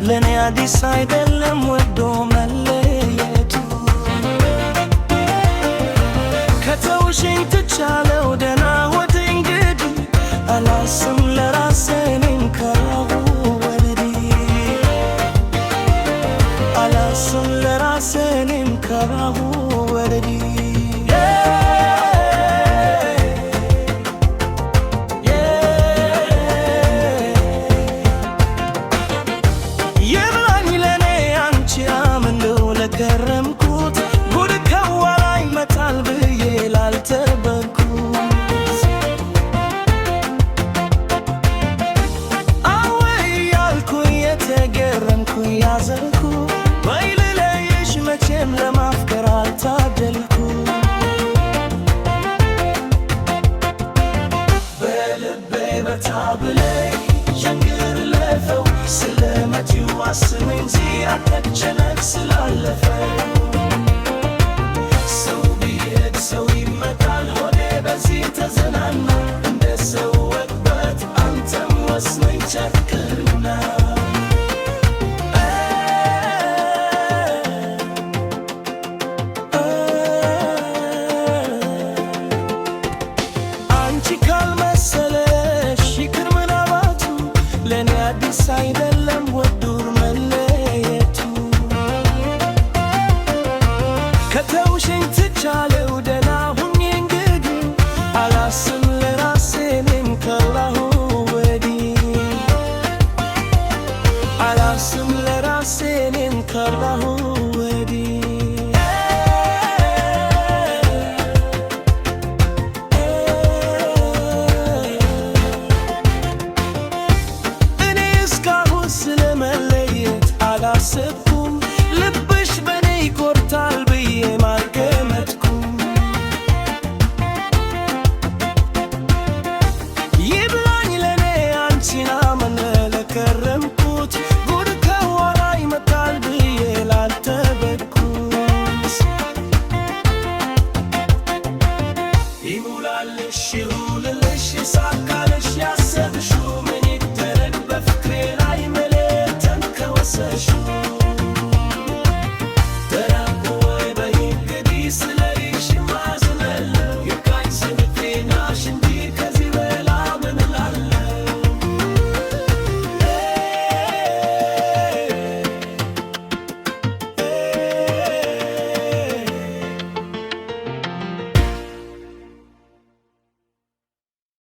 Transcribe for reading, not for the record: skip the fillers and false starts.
ለኔ አዲስ አይደለም ወዶ መለየቱ ከተውሽኝ ትቻለው ደህና ሆድ እንግዲህ አላስም ለራሴ እኔም ከራሁ ወዲህ አላስም ለራሴ እኔም ከራሁ ወዲህ ገረምኩት ጉድ ከኋላ ይመጣል ብዬ ላልጠበቅኩት አወይ ያልኩኝ የተገረምኩኝ ያዘንኩ ወይ ልለይሽ መቼም ለማፍቀር አልታደልኩ በልቤ በታ ብለይ ጀንግር ለፈው ስለመጪው አስብ እንጂ አትጨነቅ ስላለፈው ሰው ቢሄድ ሰው ይመጣል ሆዴ በዚህ ተዘናና እንደ ሰው ወቅበት አንተም ወስነኝ ጨክና አንቺ ካልመሰለሽ ይቅር ምናባቱ ለኔ አዲስ አይደለም ወዱር መለየቱ ከተውሽኝ ትቻለ